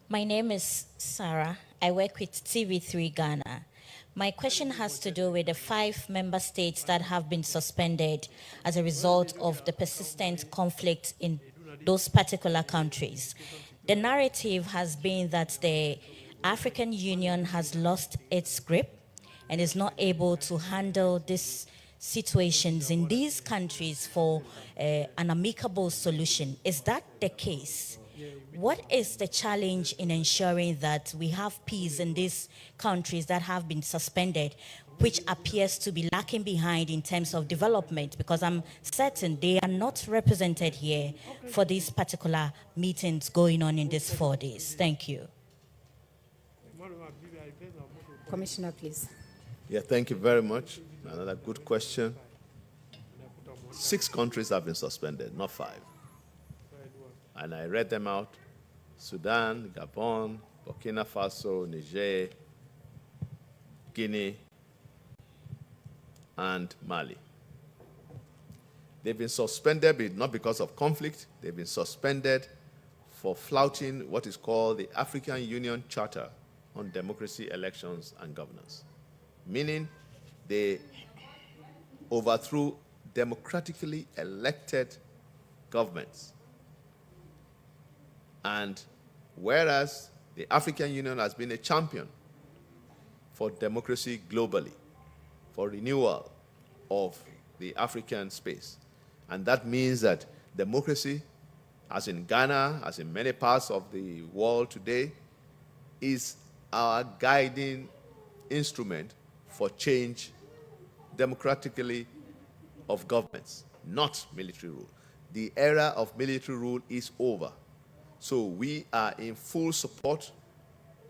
My name is Sarah. I work with TV3 Ghana. My question has to do with the 5 member states that have been suspended as a result of the persistent conflict in those particular countries. The narrative has been that the African Union has lost its grip and is not able to handle these situations in these countries for an amicable solution. Is that the case? What is the challenge in ensuring that we have peace in these countries that have been suspended, which appears to be lacking behind in terms of development? Because I'm certain they are not represented here for these particular meetings going on in these 4 days. Thank you. Commissioner, please. Yeah, thank you very much. Another good question. 6 countries have been suspended, not 5. And I read them out: Sudan, Gabon, Burkina Faso, Niger, Guinea, and Mali. They've been suspended not because of conflict. They've been suspended for flouting what is called the African Union Charter on Democracy, Elections, and Governance, meaning they overthrew democratically elected governments. And whereas the African Union has been a champion for democracy globally, for renewal of the African space, and that means that democracy, as in Ghana, as in many parts of the world today, is our guiding instrument for change democratically of governments, not military rule. The era of military rule is over. So we are in full support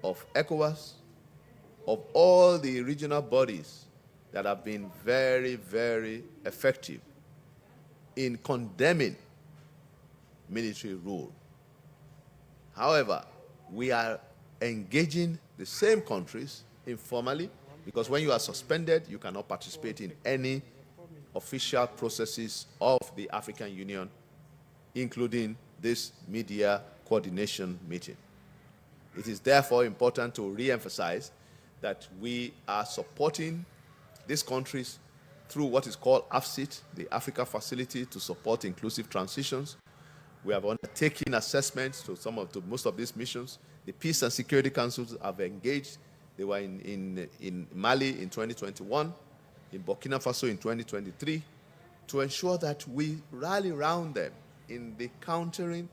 of ECOWAS, of all the regional bodies that have been very, very effective in condemning military rule. However, we are engaging the same countries informally, because when you are suspended, you cannot participate in any official processes of the African Union, including this media coordination meeting. It is therefore important to re-emphasize that we are supporting these countries through what is called AFSIT, the Africa Facility to Support Inclusive Transitions. We have undertaken assessments to most of these missions. The Peace and Security Councils have engaged. They were in Mali in 2021, in Burkina Faso in 2023, to ensure that we rally around them in the countering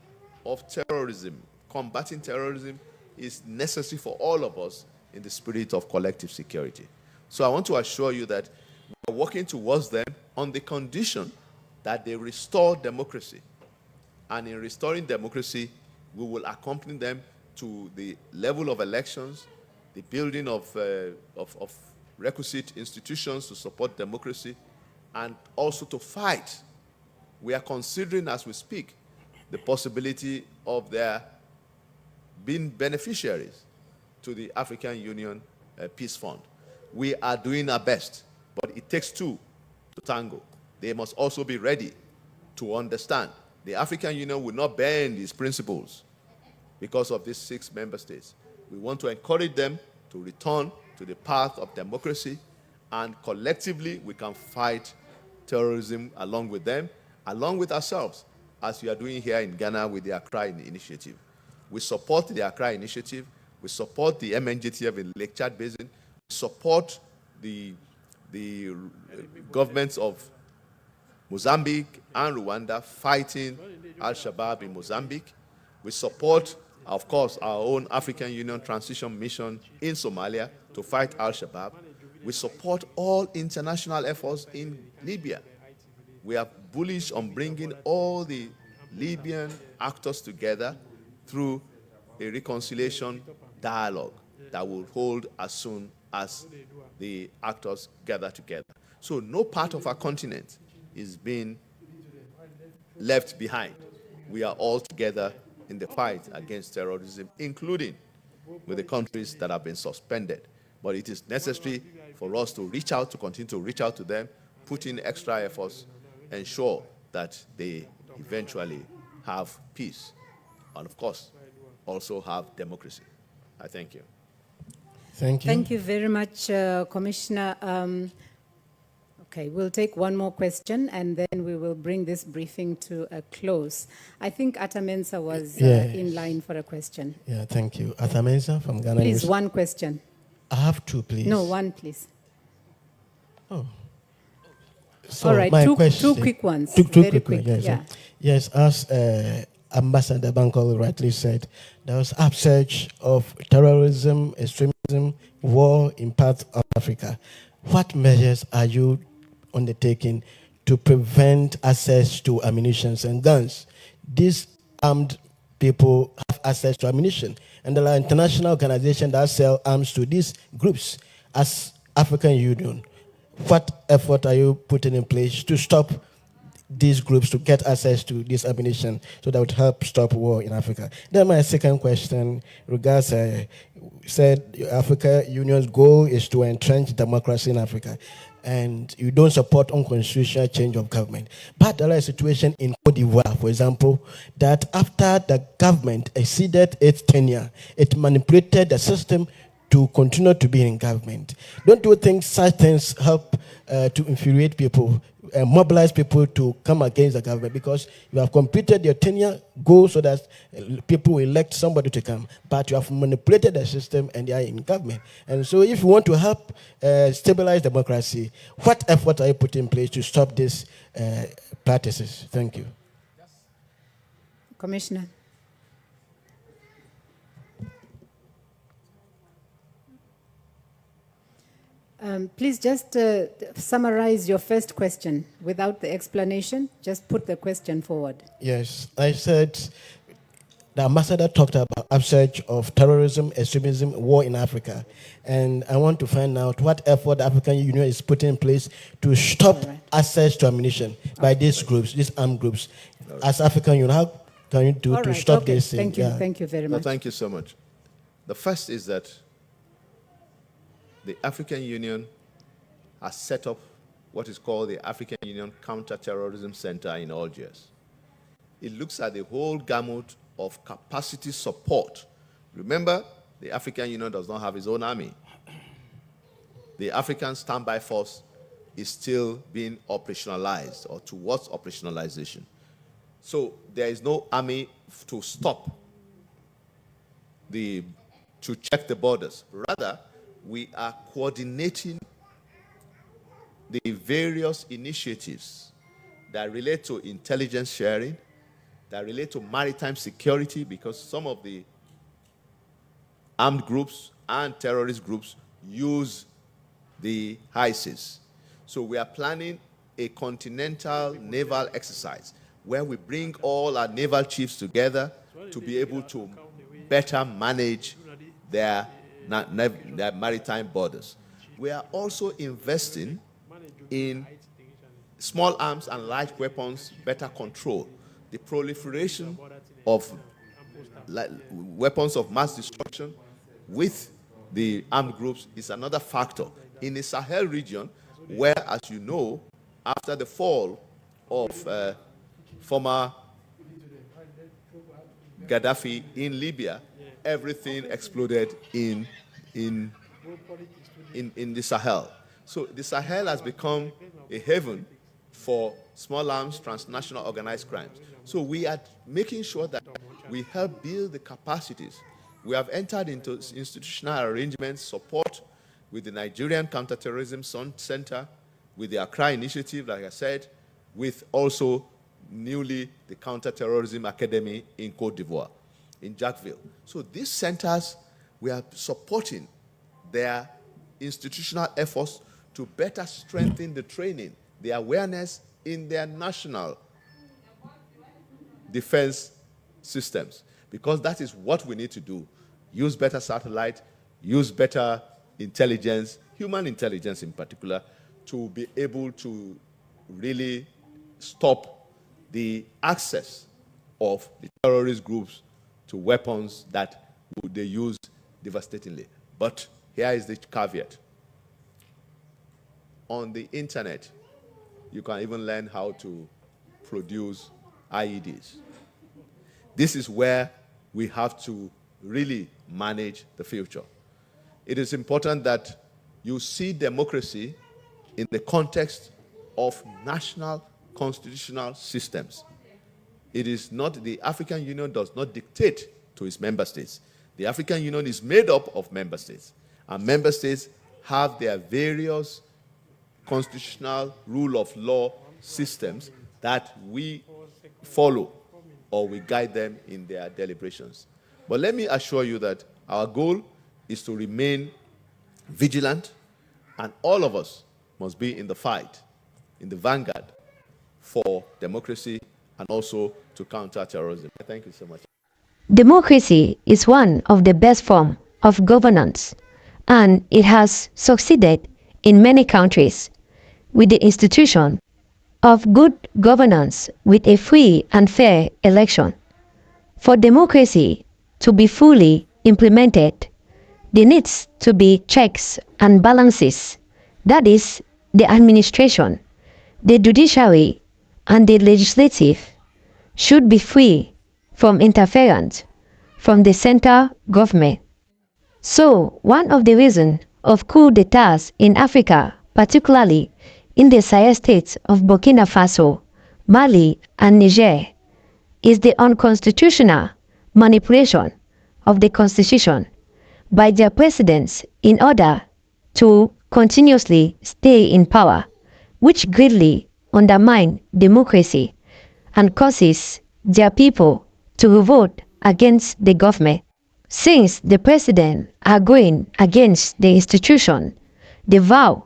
of terrorism. Combating terrorism is necessary for all of us in the spirit of collective security. So I want to assure you that we are working towards them on the condition that they restore democracy. And in restoring democracy, we will accompany them to the level of elections, the building of requisite institutions to support democracy, and also to fight. We are considering, as we speak, the possibility of their being beneficiaries to the African Union Peace Fund. We are doing our best, but it takes 2 to tango. They must also be ready to understand. The African Union will not bend its principles because of these 6 member states. We want to encourage them to return to the path of democracy, and collectively we can fight terrorism along with them, along with ourselves, as we are doing here in Ghana with the Accra Initiative. We support the Accra Initiative. We support the MNJTF in Lake Chad Basin. We support the governments of Mozambique and Rwanda fighting Al-Shabaab in Mozambique. We support, of course, our own African Union Transition Mission in Somalia to fight Al-Shabaab. We support all international efforts in Libya. We are bullish on bringing all the Libyan actors together through a reconciliation dialogue that will hold as soon as the actors gather together. So no part of our continent is being left behind. We are all together in the fight against terrorism, including with the countries that have been suspended. But it is necessary for us to reach out, to continue to reach out to them, put in extra efforts, ensure that they eventually have peace. And of course, also have democracy. I thank you. Thank you. Thank you very much, Commissioner. Okay, we'll take one more question and then we will bring this briefing to a close. I think Atamensa was Yes. in line for a question. Yeah, thank you. Athamensa from Ghana. Please, News. one question. I have two, please. No, one, please. So All right, my two question, quick ones. Two Very quick quick, ones, yes. yeah. Yes, as Ambassador Bankole rightly said, there was upsurge of terrorism, extremism, war in parts of Africa. What measures are you undertaking to prevent access to ammunition and guns? These armed people have access to ammunition, and there are international organizations that sell arms to these groups. As African Union, what effort are you putting in place to stop these groups to get access to this ammunition so that would help stop war in Africa? Then my second question regards, said Africa Union's goal is to entrench democracy in Africa, and you don't support unconstitutional change of government. But there is a situation in Cote d'Ivoire, for example, that after the government exceeded its tenure, it manipulated the system to continue to be in government. Don't you think such things help to infuriate people, mobilize people to come against the government? Because you have completed your tenure goal so that people will elect somebody to come, but you have manipulated the system and they are in government. And so if you want to help stabilize democracy, what effort are you putting in place to stop these practices? Thank you. Commissioner. Please just summarize your first question without the explanation. Just put the question forward. Yes, I said the ambassador talked about upsurge of terrorism, extremism, war in Africa. And I want to find out what effort the African Union is putting in place to stop access to ammunition by these groups, these armed groups. As African Union, how can you do to stop this? Thank you. Thank you very much. Thank you so much. The first is that the African Union has set up what is called the African Union Counter-Terrorism Center in Algiers. It looks at the whole gamut of capacity support. Remember, the African Union does not have its own army. The African Standby Force is still being operationalized or towards operationalization. So there is no army to stop to check the borders. Rather, we are coordinating the various initiatives that relate to intelligence sharing, that relate to maritime security, because some of the armed groups and terrorist groups use the high seas. So we are planning a continental naval exercise where we bring all our naval chiefs together to be able to better manage their maritime borders. We are also investing in small arms and light weapons better control. The proliferation of weapons of mass destruction with the armed groups is another factor. In the Sahel region, where, as you know, after the fall of former Gaddafi in Libya, everything exploded in the Sahel. So the Sahel has become a haven for small arms, transnational organized crimes. So we are making sure that we help build the capacities. We have entered into institutional arrangements, support with the Nigerian Counterterrorism Center, with the Accra Initiative, like I said, with also newly the Counterterrorism Academy in Cote d'Ivoire, in Jacquesville. So these centers, we are supporting their institutional efforts to better strengthen the training, the awareness in their national defense systems, because that is what we need to do. Use better satellite, use better intelligence, human intelligence in particular, to be able to really stop the access of the terrorist groups to weapons that they use devastatingly. But here is the caveat. On the internet, you can even learn how to produce IEDs. This is where we have to really manage the future. It is important that you see democracy in the context of national constitutional systems. It is not, the African Union does not dictate to its member states. The African Union is made up of member states, and member states have their various constitutional rule of law systems that we follow or we guide them in their deliberations. But let me assure you that our goal is to remain vigilant, and all of us must be in the fight, in the vanguard for democracy and also to counter terrorism. Thank you so much. Democracy is one of the best forms of governance, and it has succeeded in many countries with the institution of good governance with a free and fair election. For democracy to be fully implemented, there needs to be checks and balances. That is, the administration, the judiciary, and the legislative should be free from interference from the central government. So, one of the reasons of coup d'etats in Africa, particularly in the Sahel states of Burkina Faso, Mali, and Niger, is the unconstitutional manipulation of the constitution by their presidents in order to continuously stay in power, which greatly undermine democracy and causes their people to revolt against the government. Since the president are going against the institution, they vow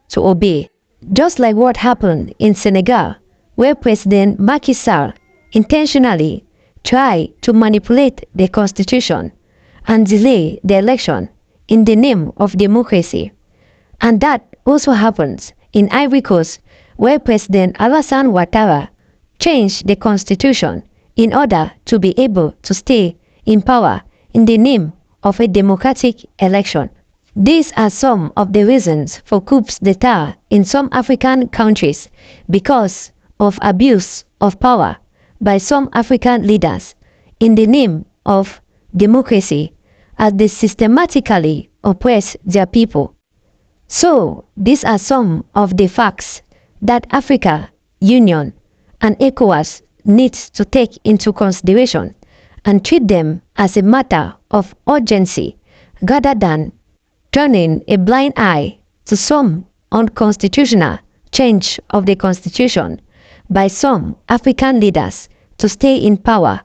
to obey, just like what happened in Senegal, where President Macky Sall intentionally tried to manipulate the constitution and delay the election in the name of democracy. And that also happens in Ivory Coast, where President Alassane Ouattara changed the constitution in order to be able to stay in power in the name of a democratic election. These are some of the reasons for coups d'etat in some African countries because of abuse of power by some African leaders in the name of democracy, as they systematically oppress their people. So, these are some of the facts that Africa Union and ECOWAS needs to take into consideration and treat them as a matter of urgency rather than turning a blind eye to some unconstitutional change of the constitution by some African leaders to stay in power,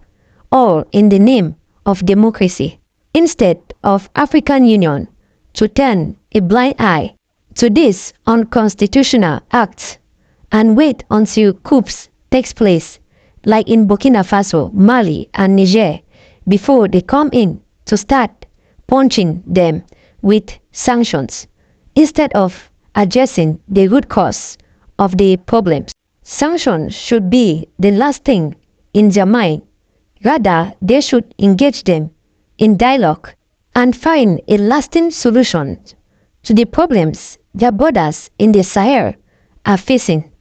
all in the name of democracy, instead of African Union to turn a blind eye to these unconstitutional acts and wait until coups takes place, like in Burkina Faso, Mali, and Niger, before they come in to start punching them with sanctions, instead of addressing the root cause of the problems. Sanctions should be the last thing in their mind. Rather, they should engage them in dialogue and find a lasting solution to the problems their brothers in the Sahel are facing.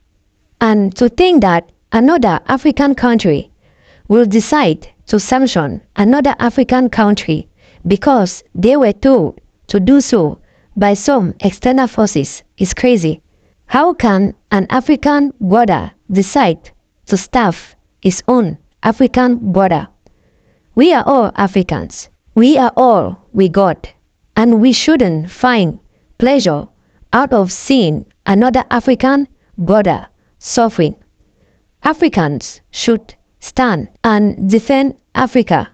And to think that another African country will decide to sanction another African country because they were told to do so by some external forces is crazy. How can an African brother decide to starve his own African brother? We are all Africans. We are all we got. And we shouldn't find pleasure out of seeing another African brother suffering. Africans should stand and defend Africa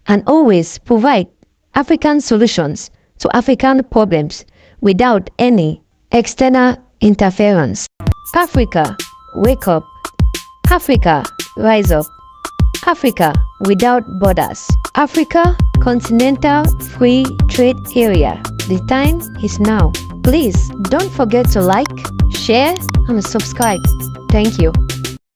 and always provide African solutions to African problems without any external interference. Africa, wake up. Africa, rise up. Africa without borders. Africa, continental free trade area. The time is now. Please don't forget to like, share, and subscribe. Thank you.